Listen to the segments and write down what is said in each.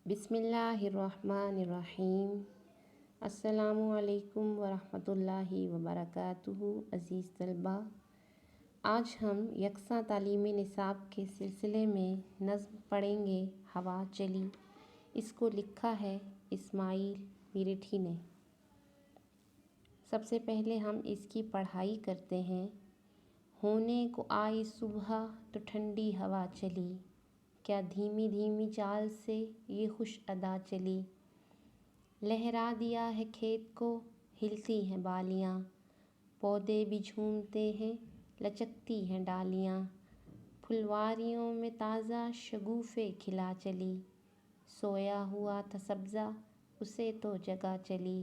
بسم اللہ الرحمن الرحیم۔ السلام علیکم ورحمۃ اللہ وبرکاتہ۔ عزیز طلباء، آج ہم یکساں تعلیمی نصاب کے سلسلے میں نظم پڑھیں گے ہوا چلی۔ اس کو لکھا ہے اسماعیل میرٹھی نے۔ سب سے پہلے ہم اس کی پڑھائی کرتے ہیں۔ ہونے کو آئی صبح تو ٹھنڈی ہوا چلی، کیا دھیمی دھیمی چال سے یہ خوش ادا چلی۔ لہرا دیا ہے کھیت کو، ہلتی ہیں بالیاں، پودے بھی جھومتے ہیں، لچکتی ہیں ڈالیاں۔ پھلواریوں میں تازہ شگوفے کھلا چلی، سویا ہوا تھا سبزہ اسے تو جگا چلی۔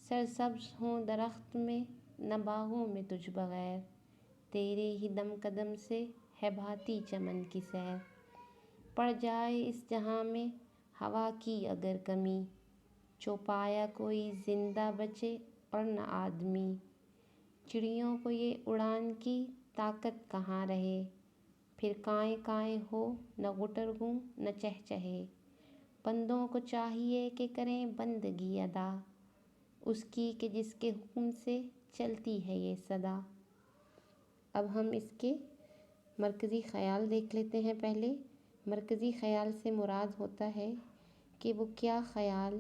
سرسبز ہوں درخت میں نہ باغوں میں تجھ بغیر، تیرے ہی دم قدم سے ہے بھاتی چمن کی سیر۔ پڑ جائے اس جہاں میں ہوا کی اگر کمی، چوپایا کوئی زندہ بچے اور نہ آدمی۔ چڑیوں کو یہ اڑان کی طاقت کہاں رہے، پھر کائیں کائیں ہو نہ غٹرگوں نہ چہچہے۔ بندوں کو چاہیے کہ کریں بندگی ادا، اس کی کہ جس کے حکم سے چلتی ہے یہ صدا۔ اب ہم اس کے مرکزی خیال دیکھ لیتے ہیں۔ پہلے مرکزی خیال سے مراد ہوتا ہے کہ وہ کیا خیال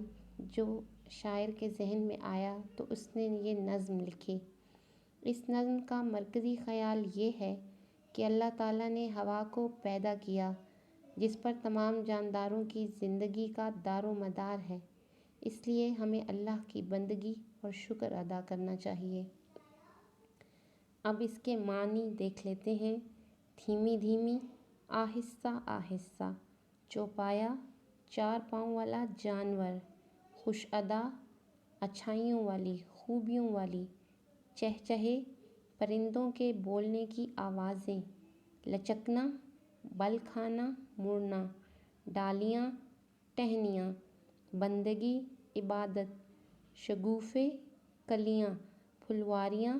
جو شاعر کے ذہن میں آیا تو اس نے یہ نظم لکھی۔ اس نظم کا مرکزی خیال یہ ہے کہ اللہ تعالیٰ نے ہوا کو پیدا کیا، جس پر تمام جانداروں کی زندگی کا دار و مدار ہے، اس لیے ہمیں اللہ کی بندگی اور شکر ادا کرنا چاہیے۔ اب اس کے معنی دیکھ لیتے ہیں۔ دھیمی دھیمی، آہستہ آہستہ۔ چوپایا، چار پاؤں والا جانور۔ خوش ادا، اچھائیوں والی، خوبیوں والی۔ چہچہے، پرندوں کے بولنے کی آوازیں۔ لچکنا، بل کھانا، مڑنا۔ ڈالیاں، ٹہنیاں۔ بندگی، عبادت۔ شگوفے، کلیاں۔ پھلواریاں،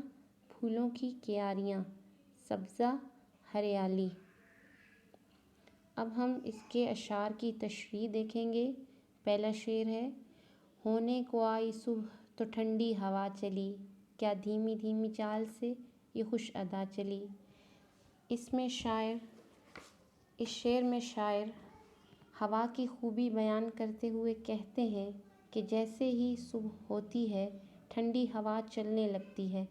پھولوں کی کیاریاں۔ سبزہ، ہریالی۔ اب ہم اس کے اشعار کی تشریح دیکھیں گے۔ پہلا شعر ہے: ہونے کو آئی صبح تو ٹھنڈی ہوا چلی، کیا دھیمی دھیمی چال سے یہ خوش ادا چلی۔ اس شعر میں شاعر ہوا کی خوبی بیان کرتے ہوئے کہتے ہیں کہ جیسے ہی صبح ہوتی ہے ٹھنڈی ہوا چلنے لگتی ہے،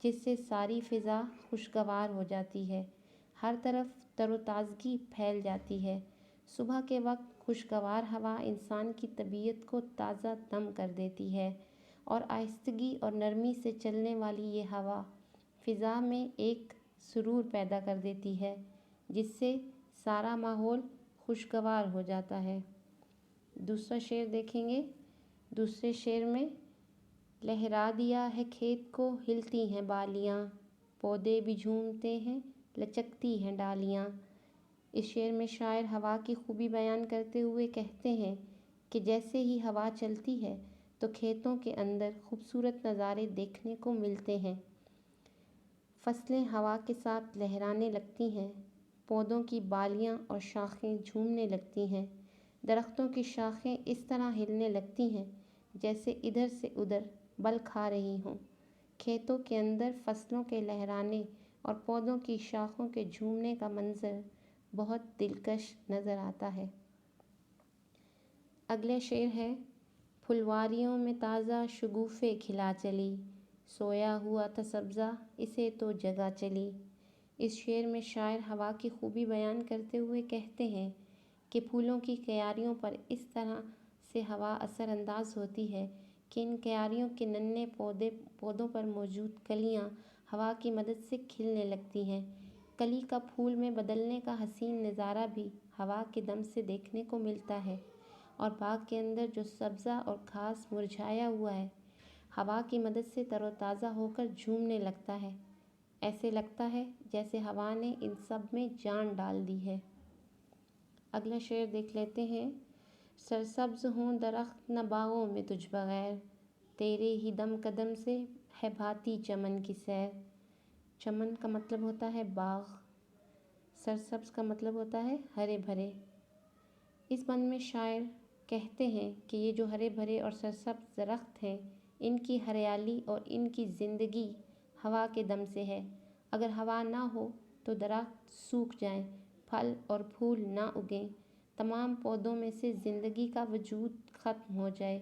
جس سے ساری فضا خوشگوار ہو جاتی ہے، ہر طرف تر و تازگی پھیل جاتی ہے۔ صبح کے وقت خوشگوار ہوا انسان کی طبیعت کو تازہ دم کر دیتی ہے، اور آہستگی اور نرمی سے چلنے والی یہ ہوا فضا میں ایک سرور پیدا کر دیتی ہے، جس سے سارا ماحول خوشگوار ہو جاتا ہے۔ دوسرا شعر دیکھیں گے۔ دوسرے شعر میں: لہرا دیا ہے کھیت کو، ہلتی ہیں بالیاں، پودے بھی جھومتے ہیں، لچکتی ہیں ڈالیاں۔ اس شعر میں شاعر ہوا کی خوبی بیان کرتے ہوئے کہتے ہیں کہ جیسے ہی ہوا چلتی ہے تو کھیتوں کے اندر خوبصورت نظارے دیکھنے کو ملتے ہیں۔ فصلیں ہوا کے ساتھ لہرانے لگتی ہیں، پودوں کی بالیاں اور شاخیں جھومنے لگتی ہیں، درختوں کی شاخیں اس طرح ہلنے لگتی ہیں جیسے ادھر سے ادھر بل کھا رہی ہوں۔ کھیتوں کے اندر فصلوں کے لہرانے اور پودوں کی شاخوں کے جھومنے کا منظر بہت دلکش نظر آتا ہے۔ اگلا شعر ہے: پھلواریوں میں تازہ شگوفے کھلا چلی، سویا ہوا تھا سبزہ اسے تو جگا چلی۔ اس شعر میں شاعر ہوا کی خوبی بیان کرتے ہوئے کہتے ہیں کہ پھولوں کی کیاریوں پر اس طرح سے ہوا اثر انداز ہوتی ہے کہ ان کیاریوں کے ننھے پودوں پر موجود کلیاں ہوا کی مدد سے کھلنے لگتی ہیں۔ کلی کا پھول میں بدلنے کا حسین نظارہ بھی ہوا کے دم سے دیکھنے کو ملتا ہے، اور باغ کے اندر جو سبزہ اور گھاس مرجھایا ہوا ہے، ہوا کی مدد سے تر و تازہ ہو کر جھومنے لگتا ہے۔ ایسے لگتا ہے جیسے ہوا نے ان سب میں جان ڈال دی ہے۔ اگلا شعر دیکھ لیتے ہیں۔ سرسبز ہوں درخت نہ باغوں میں تجھ بغیر، تیرے ہی دم قدم سے ہے بھاتی چمن کی سیر۔ چمن کا مطلب ہوتا ہے باغ، سرسبز کا مطلب ہوتا ہے ہرے بھرے۔ اس بند میں شاعر کہتے ہیں کہ یہ جو ہرے بھرے اور سرسبز درخت ہیں، ان کی ہریالی اور ان کی زندگی ہوا کے دم سے ہے۔ اگر ہوا نہ ہو تو درخت سوکھ جائیں، پھل اور پھول نہ اگیں، تمام پودوں میں سے زندگی کا وجود ختم ہو جائے۔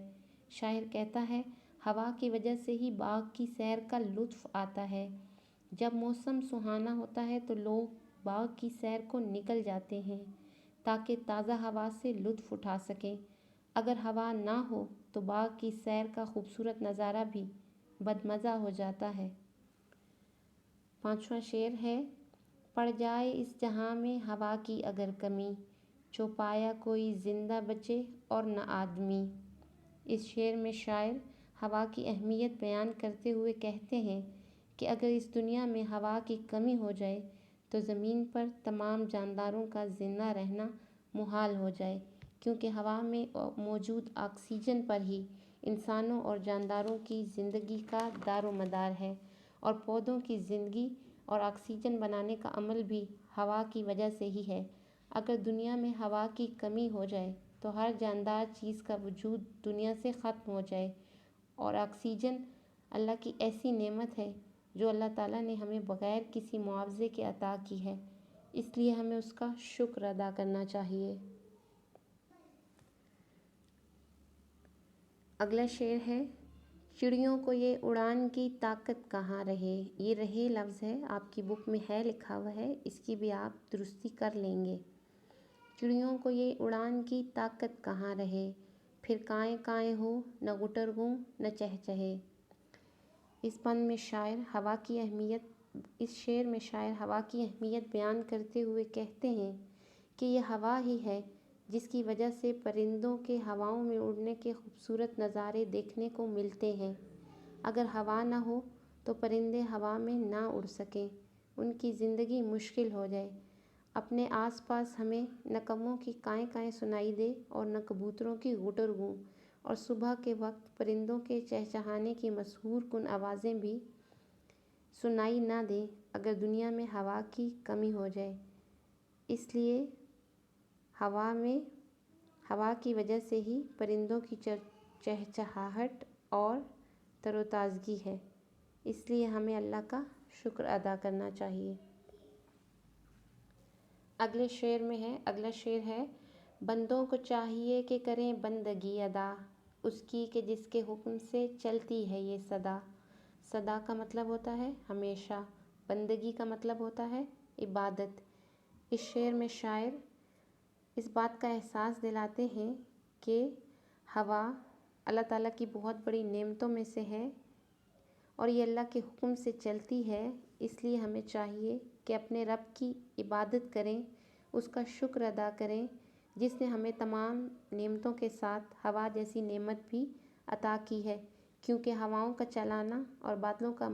شاعر کہتا ہے، ہوا کی وجہ سے ہی باغ کی سیر کا لطف آتا ہے۔ جب موسم سہانا ہوتا ہے تو لوگ باغ کی سیر کو نکل جاتے ہیں تاکہ تازہ ہوا سے لطف اٹھا سکیں۔ اگر ہوا نہ ہو تو باغ کی سیر کا خوبصورت نظارہ بھی بدمزہ ہو جاتا ہے۔ 5واں شعر ہے، پڑ جائے اس جہاں میں ہوا کی اگر کمی، چوپایا کوئی زندہ بچے اور نہ آدمی۔ اس شعر میں شاعر ہوا کی اہمیت بیان کرتے ہوئے کہتے ہیں کہ اگر اس دنیا میں ہوا کی کمی ہو جائے تو زمین پر تمام جانداروں کا زندہ رہنا محال ہو جائے، کیونکہ ہوا میں موجود آکسیجن پر ہی انسانوں اور جانداروں کی زندگی کا دار و مدار ہے، اور پودوں کی زندگی اور آکسیجن بنانے کا عمل بھی ہوا کی وجہ سے ہی ہے۔ اگر دنیا میں ہوا کی کمی ہو جائے تو ہر جاندار چیز کا وجود دنیا سے ختم ہو جائے، اور آکسیجن اللہ کی ایسی نعمت ہے جو اللہ تعالیٰ نے ہمیں بغیر کسی معاوضے کے عطا کی ہے، اس لیے ہمیں اس کا شکر ادا کرنا چاہیے۔ اگلا شعر ہے، چڑیوں کو یہ اڑان کی طاقت کہاں رہے۔ یہ رہے لفظ ہے، آپ کی بک میں ہے لکھا ہوا ہے، اس کی بھی آپ درستی کر لیں گے۔ چڑیوں کو یہ اڑان کی طاقت کہاں رہے، پھر کائیں کائیں ہو نہ غٹر گوں نہ چہچہے۔ اس بند میں شاعر ہوا کی اہمیت اس شعر میں شاعر ہوا کی اہمیت بیان کرتے ہوئے کہتے ہیں کہ یہ ہوا ہی ہے جس کی وجہ سے پرندوں کے ہواؤں میں اڑنے کے خوبصورت نظارے دیکھنے کو ملتے ہیں۔ اگر ہوا نہ ہو تو پرندے ہوا میں نہ اڑ سکیں، ان کی زندگی مشکل ہو جائے۔ اپنے آس پاس ہمیں نہ کوں کی کائیں کائیں سنائی دے اور نہ کبوتروں کی غٹر گوں، اور صبح کے وقت پرندوں کے چہچہانے کی مسحور کن آوازیں بھی سنائی نہ دیں اگر دنیا میں ہوا کی کمی ہو جائے۔ اس لیے ہوا کی وجہ سے ہی پرندوں کی چہچہاہٹ اور تر و تازگی ہے، اس لیے ہمیں اللہ کا شکر ادا کرنا چاہیے۔ اگلا شعر ہے، بندوں کو چاہیے کہ کریں بندگی ادا، اس کی کہ جس کے حکم سے چلتی ہے یہ صدا۔ صدا کا مطلب ہوتا ہے ہمیشہ، بندگی کا مطلب ہوتا ہے عبادت۔ اس شعر میں شاعر اس بات کا احساس دلاتے ہیں کہ ہوا اللہ تعالیٰ کی بہت بڑی نعمتوں میں سے ہے اور یہ اللہ کے حکم سے چلتی ہے، اس لیے ہمیں چاہیے کہ اپنے رب کی عبادت کریں، اس کا شکر ادا کریں جس نے ہمیں تمام نعمتوں کے ساتھ ہوا جیسی نعمت بھی عطا کی ہے، کیونکہ ہواؤں کا چلانا اور بادلوں کا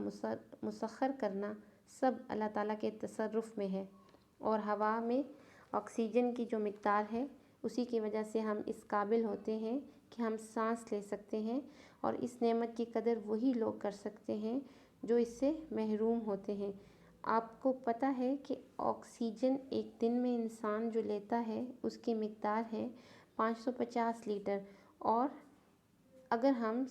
مسخر کرنا سب اللہ تعالیٰ کے تصرف میں ہے، اور ہوا میں آکسیجن کی جو مقدار ہے اسی کی وجہ سے ہم اس قابل ہوتے ہیں کہ ہم سانس لے سکتے ہیں، اور اس نعمت کی قدر وہی لوگ کر سکتے ہیں جو اس سے محروم ہوتے ہیں۔ آپ کو پتہ ہے کہ آکسیجن ایک دن میں انسان جو لیتا ہے اس کی مقدار ہے 550 لیٹر، اور اگر ہم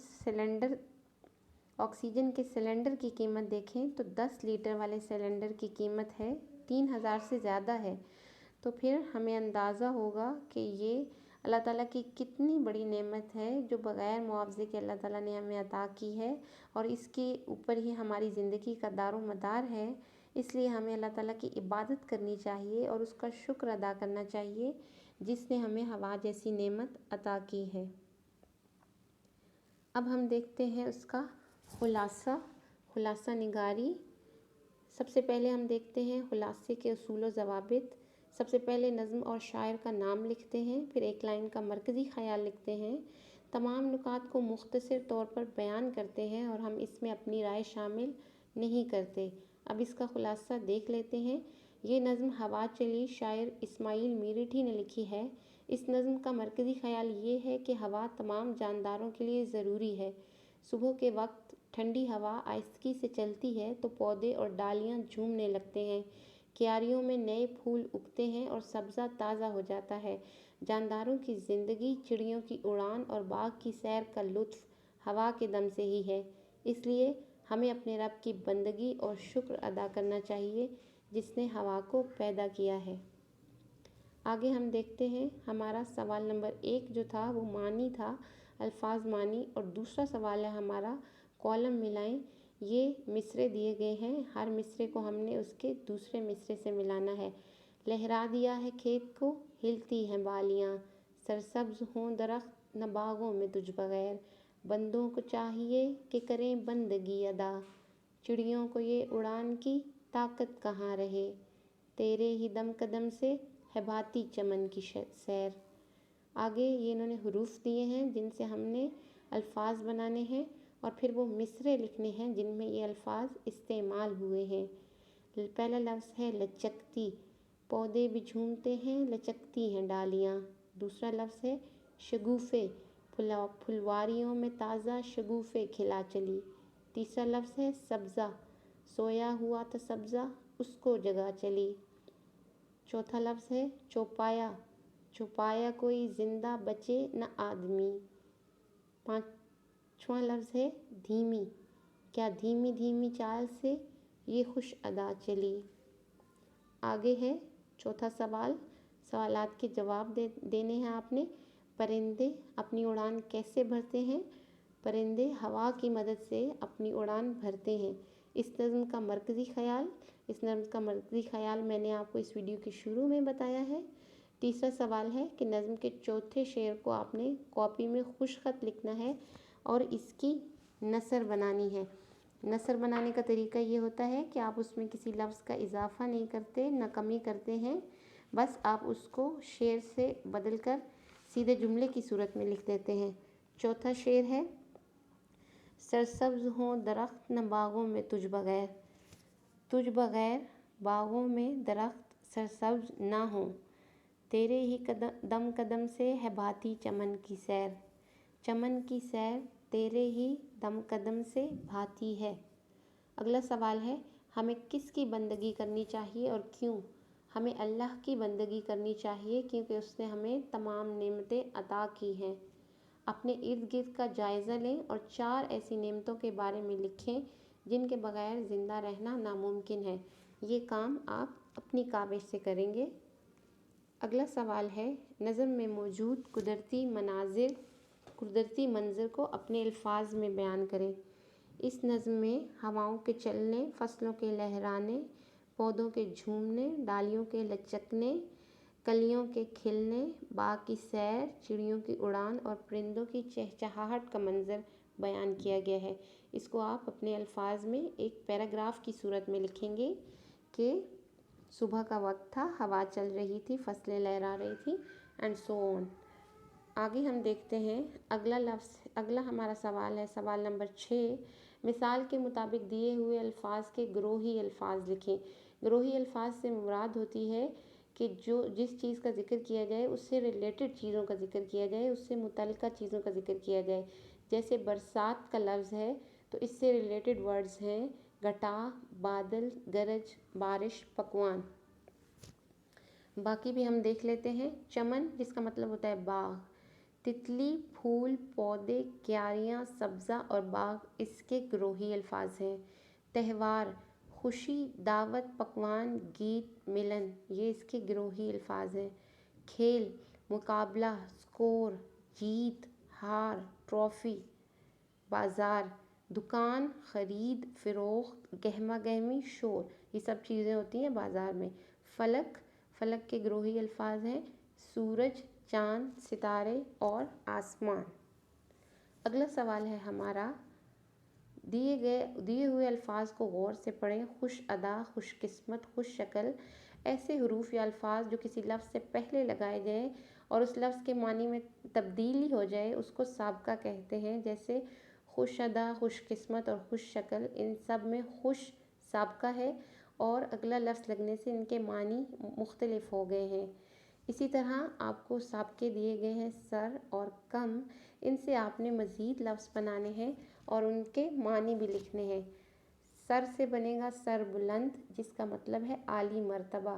آکسیجن کے سلنڈر کی قیمت دیکھیں تو 10 لیٹر والے سلنڈر کی قیمت ہے 3000 سے زیادہ ہے، تو پھر ہمیں اندازہ ہوگا کہ یہ اللہ تعالیٰ کی کتنی بڑی نعمت ہے جو بغیر معاوضے کے اللہ تعالیٰ نے ہمیں عطا کی ہے، اور اس کے اوپر ہی ہماری زندگی کا دار و مدار ہے۔ اس لیے ہمیں اللہ تعالیٰ کی عبادت کرنی چاہیے اور اس کا شکر ادا کرنا چاہیے جس نے ہمیں ہوا جیسی نعمت عطا کی ہے۔ اب ہم دیکھتے ہیں اس کا خلاصہ نگاری۔ سب سے پہلے ہم دیکھتے ہیں خلاصے کے اصول و ضوابط۔ سب سے پہلے نظم اور شاعر کا نام لکھتے ہیں، پھر ایک لائن کا مرکزی خیال لکھتے ہیں، تمام نکات کو مختصر طور پر بیان کرتے ہیں اور ہم اس میں اپنی رائے شامل نہیں کرتے۔ اب اس کا خلاصہ دیکھ لیتے ہیں۔ یہ نظم ہوا چلی شاعر اسماعیل میرٹھی نے لکھی ہے۔ اس نظم کا مرکزی خیال یہ ہے کہ ہوا تمام جانداروں کے لیے ضروری ہے۔ صبح کے وقت ٹھنڈی ہوا آہستگی سے چلتی ہے تو پودے اور ڈالیاں جھومنے لگتے ہیں، کیاریوں میں نئے پھول اگتے ہیں اور سبزہ تازہ ہو جاتا ہے۔ جانداروں کی زندگی، چڑیوں کی اڑان اور باغ کی سیر کا لطف ہوا کے دم سے ہی ہے۔ اس لیے ہمیں اپنے رب کی بندگی اور شکر ادا کرنا چاہیے جس نے ہوا کو پیدا کیا ہے۔ آگے ہم دیکھتے ہیں ہمارا سوال نمبر 1 جو تھا وہ معنی تھا، الفاظ معنی، اور دوسرا سوال ہے ہمارا کالم ملائیں۔ یہ مصرعے دیے گئے ہیں، ہر مصرعے کو ہم نے اس کے دوسرے مصرعے سے ملانا ہے۔ لہرا دیا ہے کھیت کو، ہلتی ہیں بالیاں، سرسبز ہوں درخت نہ باغوں میں تجھ بغیر، بندوں کو چاہیے کہ کریں بندگی ادا، چڑیوں کو یہ اڑان کی طاقت کہاں رہے، تیرے ہی دم قدم سے ہے بھاتی چمن کی سیر۔ آگے یہ انہوں نے حروف دیے ہیں جن سے ہم نے الفاظ بنانے ہیں اور پھر وہ مصرعے لکھنے ہیں جن میں یہ الفاظ استعمال ہوئے ہیں۔ پہلا لفظ ہے لچکتی، پودے بھی جھومتے ہیں لچکتی ہیں ڈالیاں۔ دوسرا لفظ ہے شگوفے، پھلواریوں میں تازہ شگوفے کھلا چلی۔ تیسرا لفظ ہے سبزہ، سویا ہوا تھا سبزہ اس کو جگا چلی۔ چوتھا لفظ ہے چوپایا، چھپایا کوئی زندہ بچے نہ آدمی۔ پانچواں لفظ ہے دھیمی، کیا دھیمی دھیمی چال سے یہ خوش ادا چلی۔ آگے ہے چوتھا سوال، سوالات کے جواب دینے ہیں آپ نے۔ پرندے اپنی اڑان کیسے بھرتے ہیں؟ پرندے ہوا کی مدد سے اپنی اڑان بھرتے ہیں۔ اس نظم کا مرکزی خیال میں نے آپ کو اس ویڈیو کے شروع میں بتایا ہے۔ تیسرا سوال ہے کہ نظم کے چوتھے شعر کو آپ نے کاپی میں خوش خط لکھنا ہے اور اس کی نثر بنانی ہے۔ نثر بنانے کا طریقہ یہ ہوتا ہے کہ آپ اس میں کسی لفظ کا اضافہ نہیں کرتے نہ کمی کرتے ہیں، بس آپ اس کو شعر سے بدل کر سیدھے جملے کی صورت میں لکھ دیتے ہیں۔ چوتھا شعر ہے سرسبز ہوں درخت نہ باغوں میں تجھ بغیر، تجھ بغیر باغوں میں درخت سرسبز نہ ہوں، تیرے ہی دم قدم سے ہے بھاتی چمن کی سیر، چمن کی سیر تیرے ہی دم قدم سے بھاتی ہے۔ اگلا سوال ہے ہمیں کس کی بندگی کرنی چاہیے اور کیوں؟ ہمیں اللہ کی بندگی کرنی چاہیے کیونکہ اس نے ہمیں تمام نعمتیں عطا کی ہیں۔ اپنے ارد گرد کا جائزہ لیں اور 4 ایسی نعمتوں کے بارے میں لکھیں جن کے بغیر زندہ رہنا ناممکن ہے۔ یہ کام آپ اپنی کاوش سے کریں گے۔ اگلا سوال ہے نظم میں موجود قدرتی منظر کو اپنے الفاظ میں بیان کریں۔ اس نظم میں ہواؤں کے چلنے، فصلوں کے لہرانے، پودوں کے جھومنے، ڈالیوں کے لچکنے، کلیوں کے کھلنے، باغ کی سیر، چڑیوں کی اڑان اور پرندوں کی چہچہاہٹ کا منظر بیان کیا گیا ہے۔ اس کو آپ اپنے الفاظ میں ایک پیراگراف کی صورت میں لکھیں گے کہ صبح کا وقت تھا، ہوا چل رہی تھی، فصلیں لہرا رہی تھیں اینڈ سو آن۔ آگے ہم دیکھتے ہیں اگلا ہمارا سوال ہے سوال نمبر 6، مثال کے مطابق دیے ہوئے الفاظ کے گروہی الفاظ لکھیں۔ گروہی الفاظ سے مراد ہوتی ہے کہ جس چیز کا ذکر کیا جائے اس سے ریلیٹڈ چیزوں کا ذکر کیا جائے، اس سے متعلقہ چیزوں کا ذکر کیا جائے۔ جیسے برسات کا لفظ ہے تو اس سے ریلیٹڈ ورڈز ہیں گھٹا، بادل، گرج، بارش، پکوان۔ باقی بھی ہم دیکھ لیتے ہیں۔ چمن جس کا مطلب ہوتا ہے باغ، تتلی، پھول، پودے، کیاریاں، سبزہ اور باغ اس کے گروہی الفاظ ہیں۔ تہوار، خوشی، دعوت، پکوان، گیت، ملن، یہ اس کے گروہی الفاظ ہیں۔ کھیل، مقابلہ، اسکور، جیت، ہار، ٹرافی۔ بازار، دکان، خرید فروخت، گہما گہمی، شور، یہ سب چیزیں ہوتی ہیں بازار میں۔ فلک کے گروہی الفاظ ہیں سورج، چاند، ستارے اور آسمان۔ اگلا سوال ہے ہمارا دیے ہوئے الفاظ کو غور سے پڑھیں۔ خوش ادا، خوش قسمت، خوش شکل، ایسے حروف یا الفاظ جو کسی لفظ سے پہلے لگائے جائیں اور اس لفظ کے معنی میں تبدیلی ہو جائے اس کو سابقہ کہتے ہیں۔ جیسے خوش ادا، خوش قسمت اور خوش شکل، ان سب میں خوش سابقہ ہے اور اگلا لفظ لگنے سے ان کے معنی مختلف ہو گئے ہیں۔ اسی طرح آپ کو سابقے دیے گئے ہیں سر اور کم، ان سے آپ نے مزید لفظ بنانے ہیں اور ان کے معنی بھی لکھنے ہیں۔ سر سے بنے گا سر بلند جس کا مطلب ہے عالی مرتبہ،